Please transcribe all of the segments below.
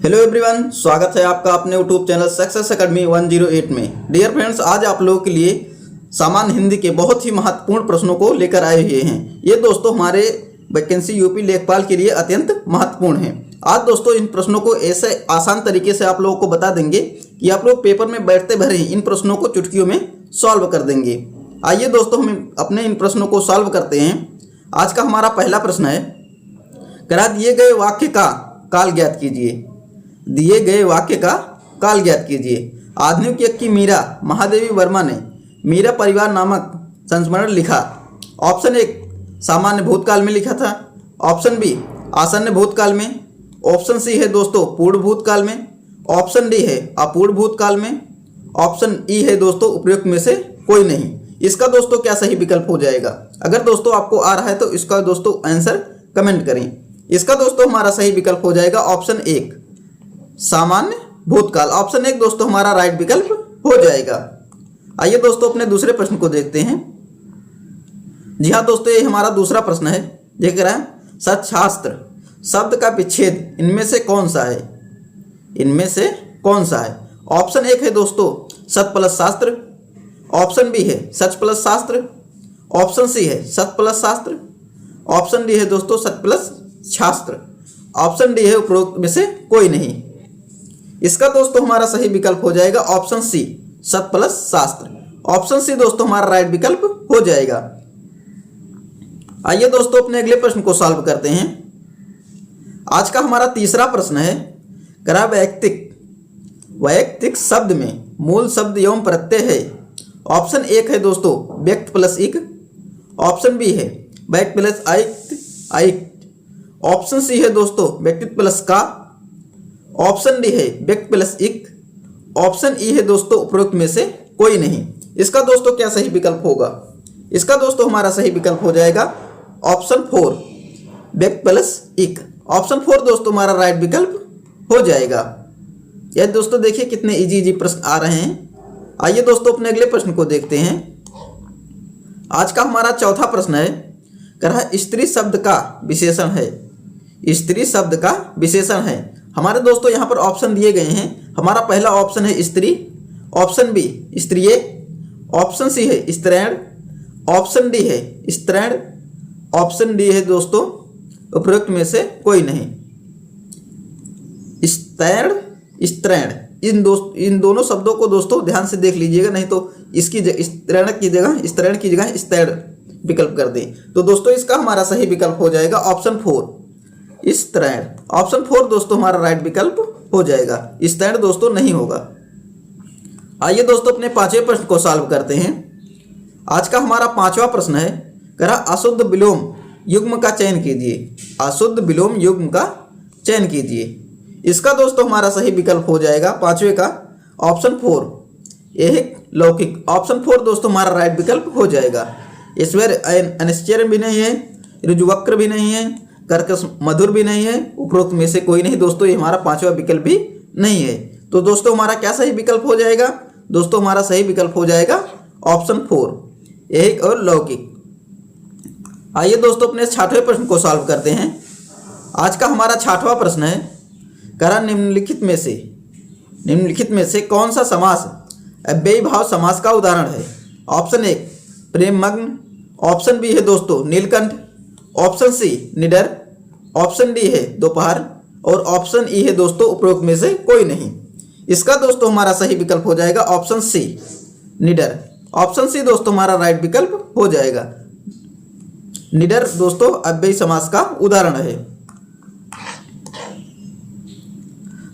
Hello everyone, स्वागत है आपका अपने यूट्यूब चैनल सक्सेस एकेडमी 108 में। डियर फ्रेंड्स, आज आप लोगों के लिए सामान्य हिंदी के बहुत ही महत्वपूर्ण प्रश्नों को लेकर आए हुए हैं। ये दोस्तों हमारे वैकेंसी यूपी लेखपाल के लिए अत्यंत महत्वपूर्ण है। आज दोस्तों इन प्रश्नों को ऐसे आसान तरीके से आप लोगों को बता देंगे कि आप लोग पेपर में बैठते भरे इन प्रश्नों को चुटकियों में सॉल्व कर देंगे। आइए दोस्तों, हम अपने इन प्रश्नों को सॉल्व करते हैं। आज का हमारा पहला प्रश्न है, करा दिए गए वाक्य का काल ज्ञात कीजिए। दिए गए वाक्य का काल ज्ञात कीजिए। आधुनिक युग की मीरा महादेवी वर्मा ने मीरा परिवार नामक संस्मरण लिखा। ऑप्शन एक, सामान्य भूतकाल में लिखा था। ऑप्शन बी, आसन्न भूतकाल में। ऑप्शन सी है दोस्तों पूर्व भूतकाल में। ऑप्शन डी है अपूर्व भूतकाल में। ऑप्शन ई है दोस्तों उपयुक्त में से कोई नहीं। इसका दोस्तों क्या सही विकल्प हो जाएगा? अगर दोस्तों आपको आ रहा है तो इसका दोस्तों आंसर कमेंट करें। इसका दोस्तों हमारा सही विकल्प हो जाएगा ऑप्शन एक, सामान्य भूतकाल। ऑप्शन एक दोस्तों हमारा राइट विकल्प हो जाएगा। आइए दोस्तों अपने दूसरे प्रश्न को देखते हैं। जी हाँ दोस्तों, ये हमारा दूसरा प्रश्न है। देख रहा है, सत्शास्त्र शब्द का विच्छेद इनमें से कौन सा है? इनमें से कौन सा है? ऑप्शन एक है दोस्तों सत प्लस शास्त्र। ऑप्शन बी है सच प्लस शास्त्र। ऑप्शन सी है सत प्लस शास्त्र। ऑप्शन डी है दोस्तों सत प्लस शास्त्र। ऑप्शन डी है उपरोक्त में से कोई नहीं। इसका दोस्तों हमारा सही विकल्प हो जाएगा ऑप्शन सी, सत प्लस शास्त्र। ऑप्शन सी दोस्तों हमारा राइट विकल्प हो जाएगा। आइए दोस्तों अपने अगले प्रश्न को सॉल्व करते हैं। आज का हमारा तीसरा प्रश्न है, करा वैयक्तिक शब्द में मूल शब्द एवं प्रत्यय है। ऑप्शन एक है दोस्तों व्यक्त प्लस इक। ऑप्शन बी है व्यक्त प्लस आइक्त। ऑप्शन सी है दोस्तों व्यक्तित्व प्लस का। ऑप्शन डी है व्यक्त प्लस इक। ऑप्शन ई है दोस्तों उपरोक्त में से कोई नहीं। इसका दोस्तों क्या सही विकल्प होगा? इसका दोस्तों हमारा सही विकल्प हो जाएगा ऑप्शन फोर, व्यक्त प्लस इक। ऑप्शन फोर दोस्तों हमारा राइट विकल्प हो जाएगा। यह दोस्तों देखिए कितने इजी प्रश्न आ रहे हैं। आइए दोस्तों अपने अगले प्रश्न को देखते हैं। आज का हमारा चौथा प्रश्न है, करा स्त्री शब्द का विशेषण है। स्त्री शब्द का विशेषण है। हमारे दोस्तों यहाँ पर ऑप्शन दिए गए हैं। हमारा पहला ऑप्शन है स्त्री। ऑप्शन बी स्त्रीय। ऑप्शन सी है स्त्रैण। ऑप्शन डी है स्त्रैण। ऑप्शन डी है दोस्तों उपयुक्त में से कोई नहीं। स्त्रैण, स्त्रैण, इन दोनों शब्दों को दोस्तों ध्यान से देख लीजिएगा, नहीं तो इसकी स्त्रैण की जगह स्त्रैण विकल्प कर दें। तो दोस्तों इसका हमारा सही विकल्प हो जाएगा ऑप्शन फोर, स्त्रैण। ऑप्शन फोर दोस्तों हमारा राइट विकल्प हो जाएगा। स्त्रैण दोस्तों नहीं होगा। आइए दोस्तों अपने पांचवें प्रश्न को सॉल्व करते हैं। आज का हमारा पांचवा प्रश्न है, करा अशुद्ध विलोम युग्म का चयन कीजिए। अशुद्ध विलोम युग्म का चयन कीजिए। इसका दोस्तों हमारा सही विकल्प हो जाएगा पांचवे का ऑप्शन फोर, ऐहिक लौकिक। ऑप्शन फोर दोस्तों हमारा राइट विकल्प हो जाएगा। ईश्वर अनिश्चय भी नहीं है, ऋजुवक्र भी नहीं है, कर्कश मधुर भी नहीं है, उपरोक्त में से कोई नहीं। दोस्तों ये हमारा पांचवा विकल्प भी नहीं है। तो दोस्तों हमारा क्या सही विकल्प हो जाएगा? दोस्तों हमारा सही विकल्प हो जाएगा ऑप्शन फोर, ऐहिक और लौकिक। आइए दोस्तों अपने छठवें प्रश्न को सॉल्व करते हैं। आज का हमारा छठवां प्रश्न है, करा निम्नलिखित में से कौन सा समास अव्ययी भाव समास का उदाहरण है? ऑप्शन एक प्रेममग्न। ऑप्शन बी है दोस्तों नीलकंठ। ऑप्शन सी निडर। ऑप्शन डी है दोपहर। और ऑप्शन ई है दोस्तों उपरोक्त में से कोई नहीं। इसका दोस्तों हमारा सही विकल्प हो जाएगा ऑप्शन सी, निडर। ऑप्शन सी दोस्तों हमारा राइट विकल्प हो जाएगा। निडर दोस्तों अव्ययी समास का उदाहरण है।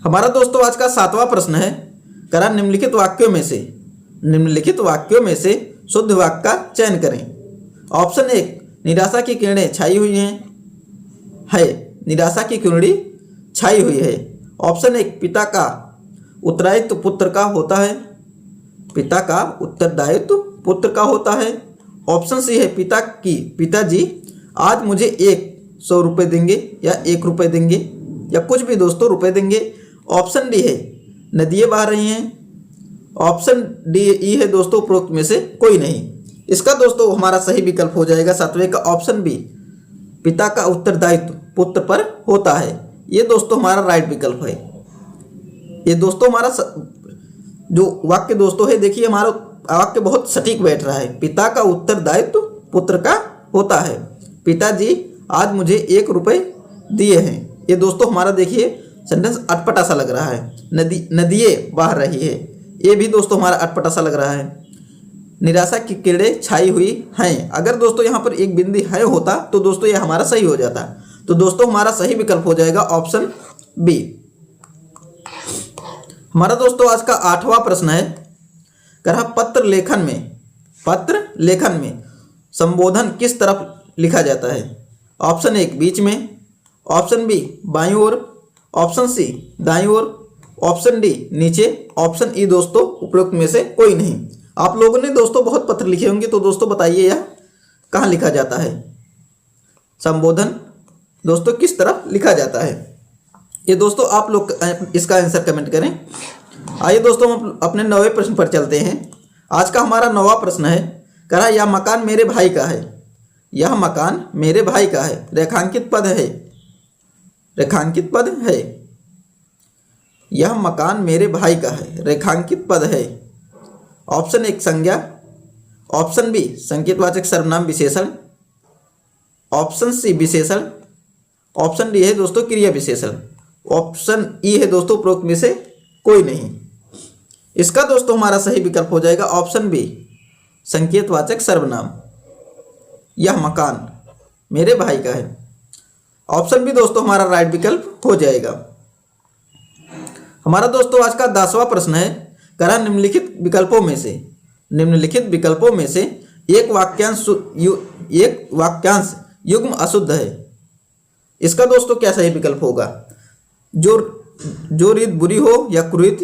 हमारा दोस्तों आज का सातवां प्रश्न है, करा निम्नलिखित वाक्यों में से शुद्ध वाक्य का चयन करें। ऑप्शन एक, निराशा की किरणें छाई हुई है। निराशा की किरणी छाई हुई है। ऑप्शन एक, पिता का उत्तरदायित्व पुत्र का होता है। पिता का उत्तरदायित्व पुत्र का होता है। ऑप्शन सी है पिताजी आज मुझे 100 रुपये देंगे या 1 रुपये देंगे या कुछ भी दोस्तों रुपये देंगे। ऑप्शन डी है नदियाँ बह रही हैं। ऑप्शन डी ई है दोस्तों उपरोक्त में से कोई नहीं। इसका दोस्तों हमारा सही विकल्प हो जाएगा सातवें का ऑप्शन बी, पिता का उत्तरदायित्व पुत्र पर होता है। ये दोस्तों हमारा राइट विकल्प है। ये दोस्तों हमारा जो वाक्य दोस्तों है, देखिए हमारा वाक्य बहुत सटीक बैठ रहा है। पिता का उत्तरदायित्व पुत्र का होता है। पिताजी आज मुझे 1 रुपये दिए हैं। ये दोस्तों हमारा देखिए सेंटेंस अटपटा सा लग रहा है। नदियाँ बह रही है, ये भी दोस्तों हमारा अटपटा सा लग रहा है। निराशा की किरणें छाई हुई हैं। अगर दोस्तों यहाँ पर एक बिंदी है होता तो दोस्तों ये हमारा सही हो जाता। तो दोस्तों हमारा सही विकल्प हो जाएगा ऑप्शन बी। हमारा दोस्तों आज का 8वां प्रश्न है, कहा पत्र लेखन में संबोधन किस तरफ लिखा जाता है? ऑप्शन 1 बीच में, ऑप्शन बी बाईं ओर, ऑप्शन सी दाईं ओर, ऑप्शन डी नीचे, ऑप्शन ई दोस्तों उपरोक्त में से कोई नहीं। आप लोगों ने दोस्तों बहुत पत्र लिखे होंगे, तो दोस्तों बताइए यह कहाँ लिखा जाता है? संबोधन दोस्तों किस तरफ लिखा जाता है? ये दोस्तों आप लोग इसका आंसर कमेंट करें। आइए दोस्तों हम अपने 9वें प्रश्न पर चलते हैं। आज का हमारा 9वां प्रश्न है, कहा यह मकान मेरे भाई का है। यह मकान मेरे भाई का है। रेखांकित पद है। यह मकान मेरे भाई का है। रेखांकित पद है। ऑप्शन 1 संज्ञा, ऑप्शन बी संकेतवाचक सर्वनाम विशेषण, ऑप्शन सी विशेषण, ऑप्शन डी है दोस्तों क्रिया विशेषण, ऑप्शन ई है दोस्तों उपरोक्त में से कोई नहीं। इसका दोस्तों हमारा सही विकल्प हो जाएगा ऑप्शन बी संकेतवाचक सर्वनाम। यह मकान मेरे भाई का है। ऑप्शन बी दोस्तों हमारा राइट विकल्प हो जाएगा। हमारा दोस्तों आज का 10वां प्रश्न है, कहा निम्नलिखित विकल्पों में से एक वाक्यांश युग्म अशुद्ध है। इसका दोस्तों क्या सही विकल्प होगा? जो रीत बुरी हो या कुरीत,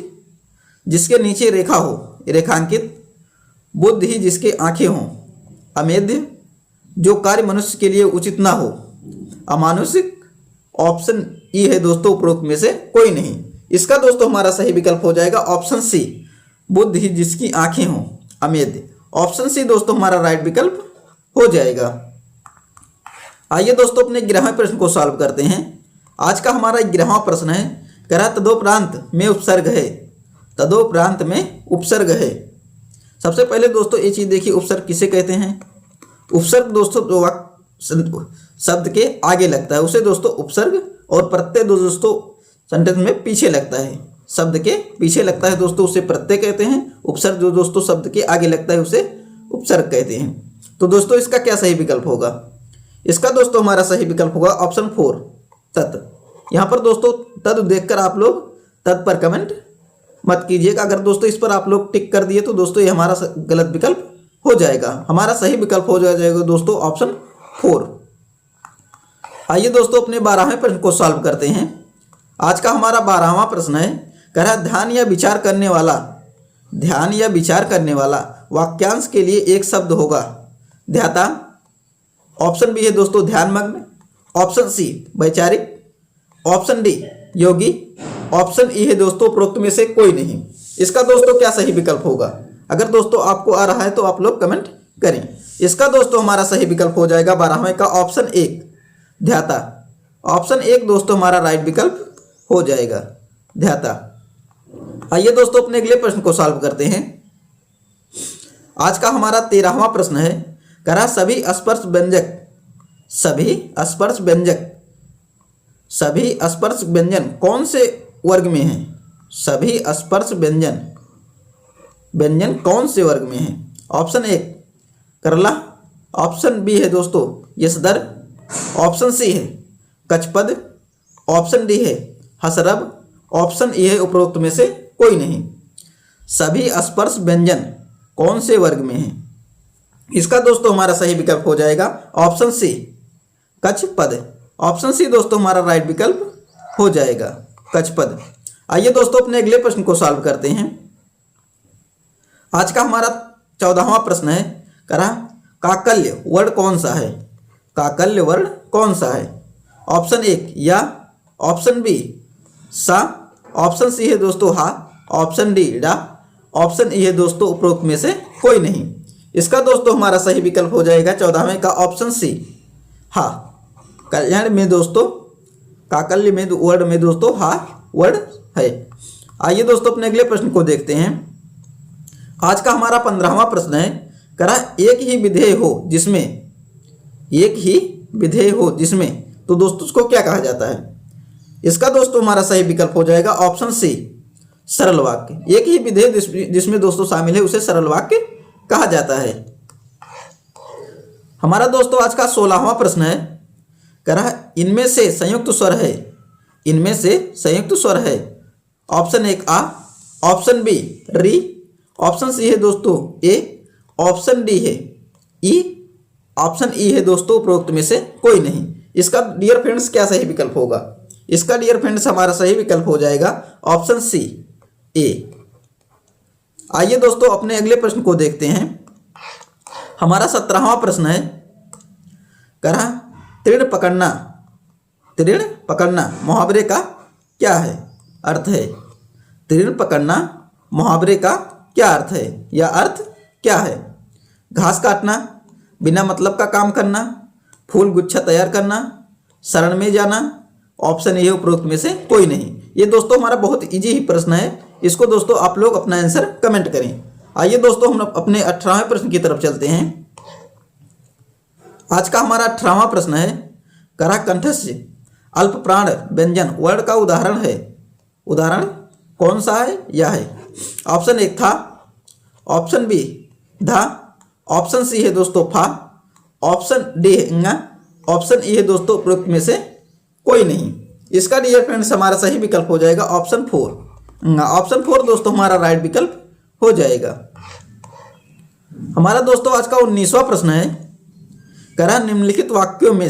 जिसके नीचे रेखा हो रेखांकित, बुद्ध ही जिसके आंखें हों, अमेध्य, जो कार्य मनुष्य के लिए उचित ना हो, अमानुषिक। ऑप्शन ई है दोस्तों उपरोक्त में से कोई नहीं। इसका दोस्तों हमारा सही विकल्प हो जाएगा ऑप्शन सी बुद्ध ही जिसकी आंखें हों, अमेध्य। ऑप्शन सी दोस्तों हमारा राइट विकल्प हो जाएगा। आइए दोस्तों अपने 11वें प्रश्न को सॉल्व करते हैं। आज का हमारा 11वां प्रश्न है, कहा तदोपरांत में उपसर्ग है। तदोपरांत में उपसर्ग है। सबसे पहले दोस्तों ये चीज देखिए, उपसर्ग किसे कहते हैं? उपसर्ग दोस्तों जो शब्द के आगे लगता है उसे दोस्तों उपसर्ग, और प्रत्यय दोस्तों सेंटेंस में पीछे लगता है, शब्द के पीछे लगता है दोस्तों उसे प्रत्यय कहते हैं। उपसर्ग जो दोस्तों शब्द के आगे लगता है उसे उपसर्ग कहते हैं। तो दोस्तों इसका क्या सही विकल्प होगा? इसका दोस्तों हमारा सही विकल्प होगा ऑप्शन 4 तत्। यहाँ पर दोस्तों तद देखकर आप लोग तद पर कमेंट मत कीजिएगा। अगर दोस्तों इस पर आप लोग टिक कर दिए तो दोस्तों ये हमारा गलत विकल्प हो जाएगा। हमारा सही विकल्प हो जाएगा दोस्तों ऑप्शन 4। आइए दोस्तों अपने 12वें प्रश्न को सॉल्व करते हैं। आज का हमारा 12वां प्रश्न है, कहा ध्यान या विचार करने वाला वाक्यांश के लिए एक शब्द होगा। ध्याता। ऑप्शन बी है दोस्तों ध्यानमग्न, ऑप्शन सी वैचारिक, ऑप्शन डी योगी, ऑप्शन ई है दोस्तों उपरोक्त में से कोई नहीं। इसका दोस्तों क्या सही विकल्प होगा? अगर दोस्तों आपको आ रहा है तो आप लोग कमेंट करें। इसका दोस्तों हमारा सही विकल्प हो जाएगा 12वें का ऑप्शन 1 ध्याता। ऑप्शन 1 दोस्तों हमारा राइट विकल्प हो जाएगा ध्याता। आइए दोस्तों अपने अगले प्रश्न को सॉल्व करते हैं। आज का हमारा 13वां प्रश्न है, कहा सभी स्पर्श व्यंजन कौन से वर्ग में हैं? सभी स्पर्श व्यंजन कौन से वर्ग में हैं? ऑप्शन 1 करला, ऑप्शन बी है दोस्तों यशदर, ऑप्शन सी है कचपद, ऑप्शन डी है हसरब, ऑप्शन ई है उपरोक्त में से कोई नहीं। सभी स्पर्श व्यंजन कौन से वर्ग में हैं? इसका दोस्तों हमारा सही विकल्प हो जाएगा ऑप्शन सी कचपद। ऑप्शन सी दोस्तों हमारा राइट विकल्प हो जाएगा कचपद। आइए दोस्तों अपने अगले प्रश्न को सॉल्व करते हैं। आज का हमारा 14वां प्रश्न है, कहा काकल्य वर्ण कौन सा है? काकल्य वर्ण कौन सा है? ऑप्शन 1 या, ऑप्शन बी सा, ऑप्शन सी है दोस्तों हा, ऑप्शन डी डा, ऑप्शन ई है दोस्तों उपरोक्त में से कोई नहीं। इसका दोस्तों हमारा सही विकल्प हो जाएगा 14वें का ऑप्शन सी हा। कल्याण में दोस्तों काकल्य में वर्ड में दोस्तों हा वर्ड है। आइए दोस्तों अपने अगले प्रश्न को देखते हैं। आज का हमारा 15वां प्रश्न है, करा एक ही विधेय हो जिसमें तो दोस्तों उसको क्या कहा जाता है? इसका दोस्तों हमारा सही विकल्प हो जाएगा ऑप्शन सी, सरल वाक्य। एक ही विधेय जिसमें दोस्तों शामिल है उसे सरल वाक्य कहा जाता है। हमारा दोस्तों आज का 16वां प्रश्न है, करा इनमें से संयुक्त स्वर है। ऑप्शन 1 आ, ऑप्शन बी री, ऑप्शन सी है दोस्तों ए, ऑप्शन डी है ई, ऑप्शन ई है दोस्तों उपरोक्त में से कोई नहीं। इसका डियर फ्रेंड्स क्या सही विकल्प होगा? इसका डियर फ्रेंड्स हमारा सही विकल्प हो जाएगा ऑप्शन सी ए। आइए दोस्तों अपने अगले प्रश्न को देखते हैं। हमारा 17वां प्रश्न है, करा तीर्ण पकड़ना मुहावरे का क्या है अर्थ है? तीर्ण पकड़ना मुहावरे का क्या अर्थ है या अर्थ क्या है? घास काटना, बिना मतलब का काम करना, फूल गुच्छा तैयार करना, शरण में जाना, ऑप्शन ए उपरोक्त में से कोई नहीं। ये दोस्तों हमारा बहुत इजी ही प्रश्न है, इसको दोस्तों आप लोग अपना आंसर कमेंट करें। आइए दोस्तों हम अपने 18वें प्रश्न की तरफ चलते हैं। आज का हमारा 18वां प्रश्न है, करा कंठस्य अल्प प्राण व्यंजन वर्ण का उदाहरण है। उदाहरण कौन सा है या है? ऑप्शन 1 था, ऑप्शन बी धा, ऑप्शन सी है दोस्तों फा, ऑप्शन डी है इंगा, ऑप्शन ई है दोस्तों उपरोक्त में से कोई नहीं। इसका डियर फ्रेंड्स हमारा सही विकल्प हो जाएगा ऑप्शन 4। ऑप्शन 4 दोस्तों हमारा राइट विकल्प हो जाएगा। हमारा दोस्तों आज का 19वां प्रश्न है, करा निम्नलिखित वाक्यों में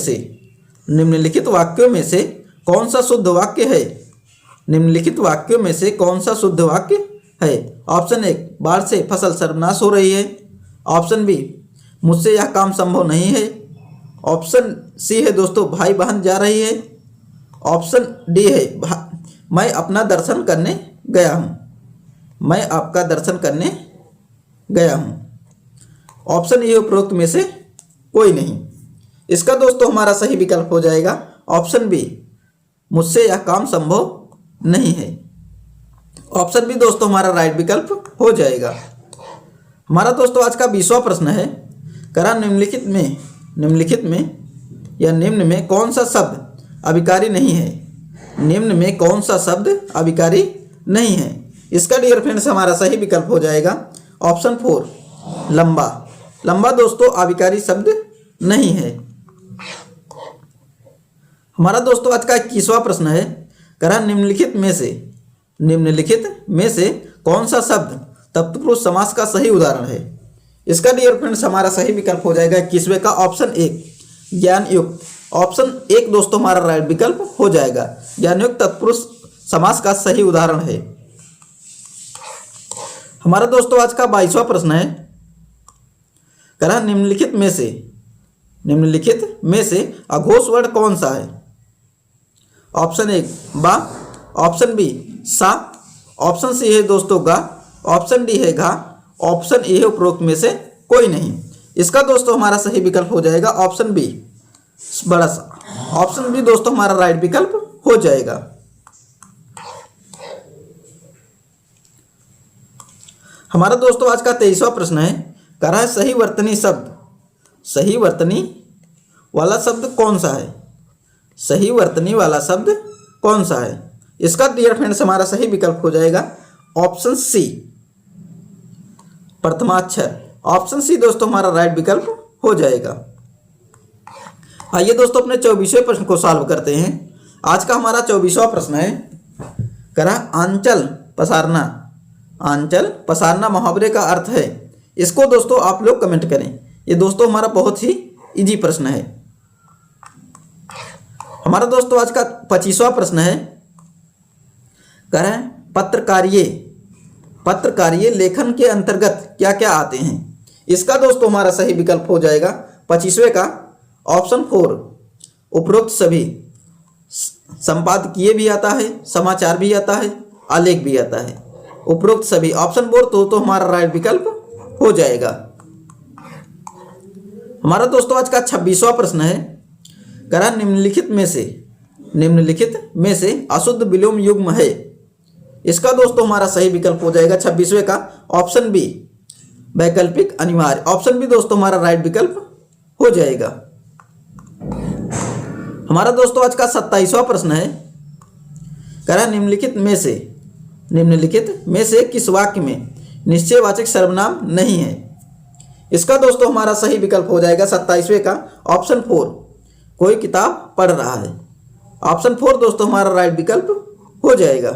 से कौन सा शुद्ध वाक्य है? निम्नलिखित वाक्यों में से कौन सा शुद्ध वाक्य है? ऑप्शन 1 बाढ़ से फसल सर्वनाश हो रही है, ऑप्शन बी मुझसे यह काम संभव नहीं है, ऑप्शन सी है दोस्तों भाई बहन जा रही है, ऑप्शन डी है मैं अपना दर्शन करने गया हूँ, मैं आपका दर्शन करने गया हूँ, ऑप्शन ए उपरोक्त में से कोई नहीं। इसका दोस्तों हमारा सही विकल्प हो जाएगा ऑप्शन बी मुझसे यह काम संभव नहीं है। ऑप्शन बी दोस्तों हमारा राइट विकल्प हो जाएगा। हमारा दोस्तों आज का 20वां प्रश्न है, करा निम्न में कौन सा शब्द अभिकारी नहीं है? निम्न में कौन सा शब्द अभिकारी नहीं है? इसका डियर फ्रेंड्स हमारा सही विकल्प हो जाएगा ऑप्शन 4 लंबा दोस्तों अभिकारी शब्द नहीं है। हमारा दोस्तों आज का 21वां प्रश्न है, करा निम्नलिखित में से कौन सा शब्द तत्पुरुष समास का सही उदाहरण है? इसका डियर फ्रेंड्स हमारा सही विकल्प हो जाएगा 21वें का ऑप्शन 1 ज्ञान युक्त। ऑप्शन 1 दोस्तों हमारा राइट विकल्प हो जाएगा, ज्ञान युक्त तत्पुरुष समास का सही उदाहरण है। हमारा दोस्तों आज का 22वां प्रश्न है, करा निम्नलिखित में से अघोष वर्ण कौन सा है? ऑप्शन 1 बा, ऑप्शन बी सा, ऑप्शन सी है दोस्तों गा, ऑप्शन डी है घा, ऑप्शन ए है उपरोक्त में से कोई नहीं। इसका दोस्तों हमारा सही विकल्प हो जाएगा ऑप्शन बी बड़ा सा। ऑप्शन बी दोस्तों हमारा राइट विकल्प हो जाएगा। हमारा दोस्तों आज का 23वां प्रश्न है, करा सही वर्तनी वाला शब्द कौन सा है? सही वर्तनी वाला शब्द कौन सा है? इसका डियर फ्रेंड्स हमारा सही विकल्प हो जाएगा ऑप्शन सी प्रथमाक्षर। ऑप्शन सी दोस्तों हमारा राइट विकल्प हो जाएगा। आइए दोस्तों अपने 24वें प्रश्न को सॉल्व करते हैं। आज का हमारा 24वां प्रश्न है, करा आंचल पसारना मुहावरे का अर्थ है। इसको दोस्तों आप लोग कमेंट करें। ये दोस्तों हमारा बहुत ही इजी प्रश्न है। हमारा दोस्तों आज का 25वां प्रश्न है, करें पत्रकारिये लेखन के अंतर्गत क्या क्या आते हैं? इसका दोस्तों हमारा सही विकल्प हो जाएगा 25वें का ऑप्शन 4 उपरोक्त सभी। संपादकीय भी आता है, समाचार भी आता है, आलेख भी आता है, उपरोक्त सभी। ऑप्शन 4 तो हमारा राइट विकल्प हो जाएगा। हमारा दोस्तों आज का 26वां प्रश्न है, करा निम्नलिखित में से अशुद्ध विलोम युग्म है। इसका दोस्तों हमारा सही विकल्प हो जाएगा 26वें का ऑप्शन बी वैकल्पिक अनिवार्य। ऑप्शन बी दोस्तों हमारा राइट विकल्प हो जाएगा। हमारा दोस्तों आज का 27वां प्रश्न है, कह रहा है निम्नलिखित में से किस वाक्य में निश्चयवाचक सर्वनाम नहीं है। इसका दोस्तों हमारा सही विकल्प हो जाएगा 27वें का ऑप्शन 4 कोई किताब पढ़ रहा है। ऑप्शन 4 दोस्तों हमारा राइट विकल्प हो जाएगा।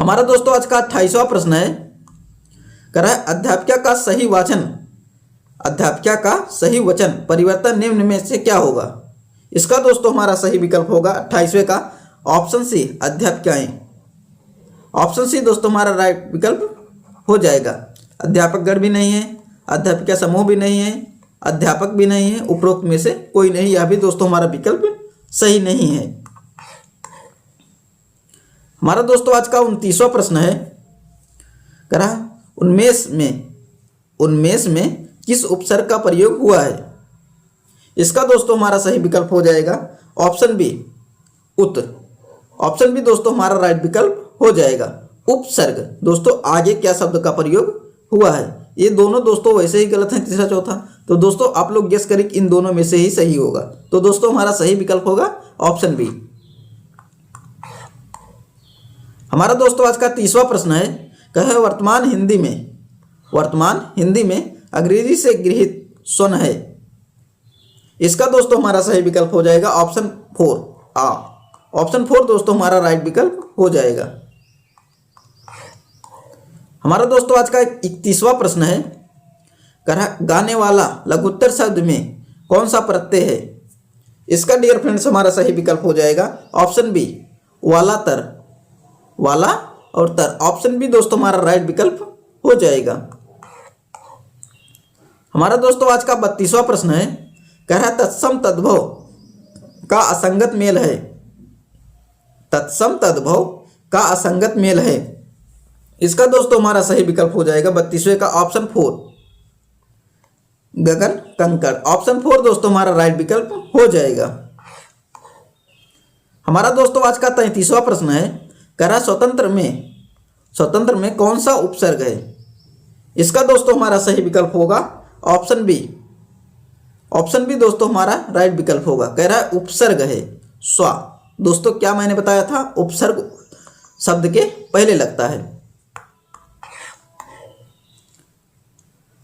हमारा दोस्तों आज का 28वां प्रश्न है, कह रहा है अध्यापिका का सही वचन परिवर्तन निम्न में से क्या होगा। इसका दोस्तों हमारा सही विकल्प होगा 28वें का ऑप्शन सी अध्यापिकाएं। ऑप्शन सी दोस्तों हमारा राइट विकल्प हो जाएगा। अध्यापक गण भी नहीं है, अध्यापिका समूह भी नहीं है, अध्यापक भी नहीं है, उपरोक्त में से कोई नहीं, यह भी दोस्तों हमारा विकल्प सही नहीं है। हमारा दोस्तों आज का 29वां प्रश्न है, कह रहा उन्मेष में किस उपसर्ग का प्रयोग हुआ है। इसका दोस्तों हमारा सही विकल्प हो जाएगा ऑप्शन बी उत। ऑप्शन बी दोस्तों हमारा राइट विकल्प हो जाएगा। उपसर्ग दोस्तों आगे क्या शब्द का प्रयोग हुआ है। ये दोनों दोस्तों वैसे ही गलत हैं, तीसरा चौथा, तो दोस्तों आप लोग गेस करें इन दोनों में से ही सही होगा। तो दोस्तों हमारा सही विकल्प होगा ऑप्शन बी। हमारा दोस्तों आज का 30वां प्रश्न है, कहे वर्तमान हिंदी में अंग्रेजी से गृहीत स्वन है। इसका दोस्तों हमारा सही विकल्प हो जाएगा ऑप्शन 4 आ। ऑप्शन 4 दोस्तों हमारा राइट विकल्प हो जाएगा। हमारा दोस्तों आज का 31वां प्रश्न है, गाने वाला लघुत्तर शब्द में कौन सा प्रत्यय है। इसका डियर फ्रेंड्स हमारा सही विकल्प हो जाएगा ऑप्शन बी वाला तर। वाला और तर। ऑप्शन बी दोस्तों हमारा राइट विकल्प हो जाएगा। हमारा दोस्तों आज का 32वां प्रश्न है, कह रहा है तत्सम तद्भव का असंगत मेल है। तत्सम तद्भव का असंगत मेल है। इसका दोस्तों हमारा सही विकल्प हो जाएगा 32वें का ऑप्शन 4 गगन कंकड़। ऑप्शन 4 दोस्तों हमारा राइट विकल्प हो जाएगा। हमारा दोस्तों आज का 33वां प्रश्न है, कह रहा स्वतंत्र में कौन सा उपसर्ग है। इसका दोस्तों हमारा सही विकल्प होगा ऑप्शन बी। ऑप्शन बी दोस्तों हमारा राइट विकल्प होगा। कह रहा है उपसर्ग है स्वा। दोस्तों क्या मैंने बताया था, उपसर्ग शब्द के पहले लगता है।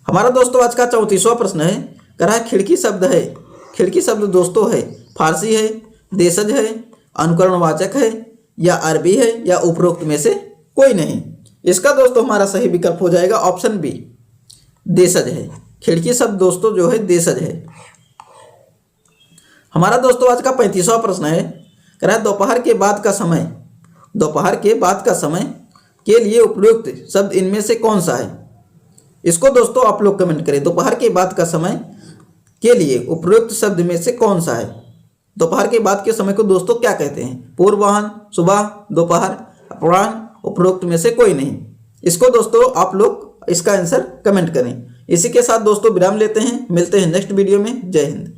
हमारा दोस्तों आज का 34वां प्रश्न है, कह रहा है खिड़की शब्द है। खिड़की शब्द दोस्तों है फारसी है, देशज है, अनुकरणवाचक है या अरबी है या उपरोक्त में से कोई नहीं। इसका दोस्तों हमारा सही विकल्प हो जाएगा ऑप्शन बी देशज है। खिड़की शब्द दोस्तों जो है देशज है। हमारा दोस्तों आज का 35वां प्रश्न है, कह रहा है दोपहर के बाद का समय के लिए उपयुक्त शब्द इनमें से कौन सा है। इसको दोस्तों आप लोग कमेंट करें, दोपहर के बाद का समय के लिए उपयुक्त शब्द में से कौन सा है। दोपहर के बाद के समय को दोस्तों क्या कहते हैं, पूर्वाह्न, सुबह, दोपहर, अपराह्न, उपरोक्त में से कोई नहीं। इसको दोस्तों आप लोग इसका आंसर कमेंट करें। इसी के साथ दोस्तों विराम लेते हैं, मिलते हैं नेक्स्ट वीडियो में। जय हिंद।